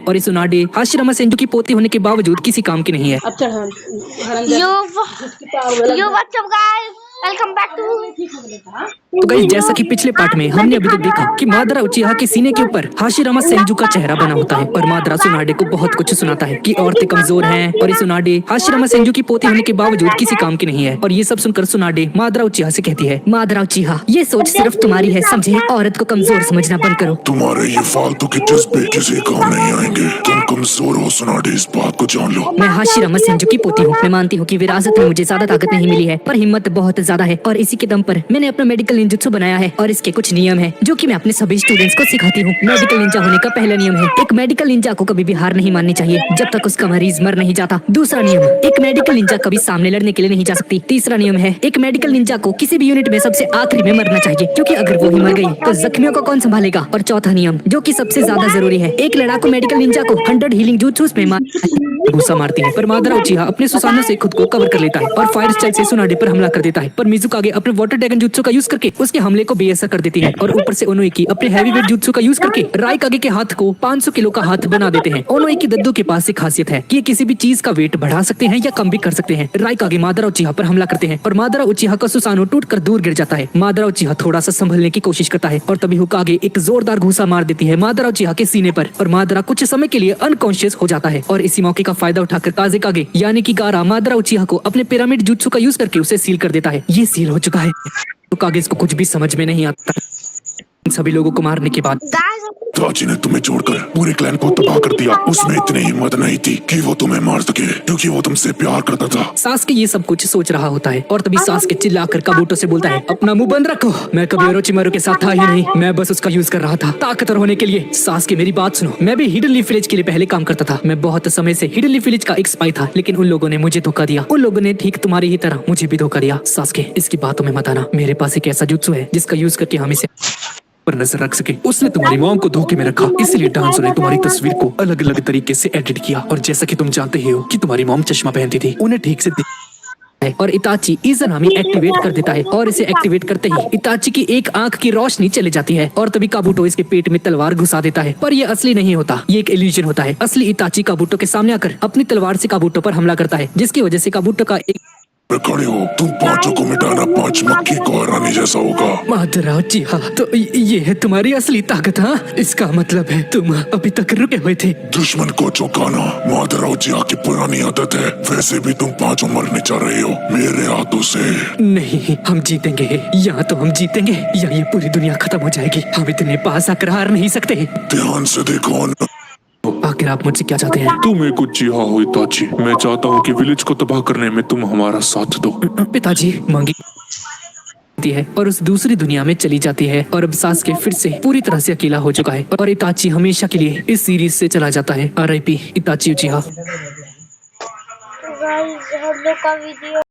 और इस उनाडे Hashirama Senju की पोती होने के बावजूद किसी काम की नहीं है। अच्छा yo what's up guys, welcome back to. तो गाइस, जैसा कि पिछले पार्ट में हमने अभी तक देखा कि मादरा उचिहा के सीने के ऊपर हाशिरामा सेंजू का चेहरा बना होता है और मादरा सुनाडे को बहुत कुछ सुनाता है कि औरतें कमजोर हैं और इस सुनाडे हाशिरामा सेंजू की पोती होने के बावजूद किसी काम की नहीं है। और ये सब सुनकर सुनाडे मादरा उचिहा से कहती है, मादरा उचिहा, ये सोच सिर्फ तुम्हारी है, समझे? औरत को कमजोर समझना बंद करो। तुम्हारे ये फालतू के जज्बे किसी काम नहीं आएंगे। तुम कमजोर हो सुनाडे, इस बात को जान लो। मैं हाशिरामा सेंजू की पोती हूँ। मैं मानती हूँ कि विरासत में मुझे ज्यादा ताकत नहीं मिली है, पर हिम्मत बहुत ज्यादा है और इसी के दम पर मैंने अपना मेडिकल निंजुत्सु बनाया है और इसके कुछ नियम हैं जो कि मैं अपने सभी स्टूडेंट्स को सिखाती हूँ। मेडिकल निंजा होने का पहला नियम है, एक मेडिकल निंजा को कभी भी हार नहीं माननी चाहिए जब तक उसका मरीज मर नहीं जाता। दूसरा नियम, एक मेडिकल निंजा कभी सामने लड़ने के लिए नहीं जा सकती। तीसरा नियम है, एक मेडिकल निंजा को किसी भी यूनिट में सबसे आखिरी में मरना चाहिए, क्योंकि अगर वो ही मर गई तो जख्मियों को कौन संभालेगा। और चौथा नियम, जो कि सबसे ज्यादा जरूरी है, एक लड़ाकू मेडिकल निंजा को 100 हीलिंग jutsus में घुसा मारती है। पर मादरा उचिहा अपने सुसानो से खुद को कवर कर लेता है और फायर स्टाइल से सुनाडे पर हमला कर देता है। पर मिजुकागे अपने वाटर ड्रैगन जुत्सु का यूज करके उसके हमले को बेअसर कर देती है और ऊपर से ओनोई अपने हैवी वेट जुत्सु का यूज करके राइकागे के हाथ को 500 किलो का हाथ बना देते हैं। ओनोई दद्दू के पास एक खासियत है कि ये किसी भी चीज का वेट बढ़ा सकते हैं या कम भी कर सकते हैं। राइकागे मादरा उचिहा पर हमला करते हैं और मादरा उचिहा का सुसानो टूटकर दूर गिर जाता है। मादरा उचिहा थोड़ा सा संभलने की कोशिश करता है और तभी हुकागे एक जोरदार घूसा मार देती है मादरा उचिहा के सीने पर और मादरा कुछ समय के लिए अनकॉन्शियस हो जाता है। और इसी मौके का फायदा उठाकर काज़ेकागे यानी कि गारा मादरा उचिहा को अपने पिरामिड जुत्सु का यूज करके उसे सील कर देता है। ये सील हो चुका है तो कागे को कुछ भी समझ में नहीं आता। सभी लोगों को मारने के बाद ताची ने तुम्हें छोड़कर पूरे क्लैन को तबाह कर दिया। उसमें इतनी हिम्मत नहीं थी कि वो तुम्हें मार सके, क्योंकि वो तुमसे प्यार करता था। सासके ये सब कुछ सोच रहा होता है और तभी सासके चिल्लाकर काबूटो से बोलता है, अपना मुंह बंद रखो, मैं कभी ओरोचिमारू के साथ था ही नहीं, मैं बस उसका यूज कर रहा था ताकतवर होने के लिए। सासके मेरी बात सुनो, मैं भी हिडन लीफ विलेज के लिए पहले काम करता था। मैं बहुत समय से हिडन लीफ विलेज का एक स्पाई था, लेकिन उन लोगों ने मुझे धोखा दिया। उन लोगों ने ठीक तुम्हारी ही तरह मुझे भी धोखा दिया। सासके, इसकी बातों में मत आना। मेरे पास एक ऐसा जुत्सु है जिसका यूज करके हम इसे पर नजर रख सके। उसने तुम्हारी मॉम को धोखे में रखा, इसलिए डांसर ने तुम्हारी तस्वीर को अलग अलग तरीके से एडिट किया। और जैसा कि तुम जानते ही हो कि तुम्हारी मॉम चश्मा पहनती थी, उन्हें ठीक से और इताची इज़नामी एक्टिवेट कर देता है और इसे एक्टिवेट करते ही इताची की एक आंख की रोशनी चली जाती है और तभी काबूटो इसके पेट में तलवार घुसा देता है। पर यह असली नहीं होता, ये एक इल्यूजन होता है। असली इताची काबूटो के सामने आकर अपनी तलवार से काबूटो पर हमला करता है, जिसकी वजह से काबूटो का एक खड़े हो, तुम पांचों को मिटाना 5 मक्खी को हराने जैसा होगा। मादरा उचिहा, तो ये है तुम्हारी असली ताकत? हाँ, इसका मतलब है तुम अभी तक रुके हुए थे। दुश्मन को चौंकाना मादरा उचिहा की पुरानी आदत है। वैसे भी तुम 5 मरने चाह रहे हो मेरे हाथों से। नहीं, हम जीतेंगे। या तो हम जीतेंगे या ये पूरी दुनिया खत्म हो जाएगी। हम इतने पास आकर हार नहीं सकते। ध्यान से देखो न। आखिर आप मुझसे क्या चाहते हैं? तुम एक उचिहा हो इताची। मैं चाहता हूँ कि विलेज को तबाह करने में तुम हमारा साथ दो। पिताजी मांगी है और उस दूसरी दुनिया में चली जाती है और अब सासके फिर से पूरी तरह से अकेला हो चुका है और इताची हमेशा के लिए इस सीरीज से चला जाता है। RIP इताची उचिहा। गाइस, हम लोग का वीडियो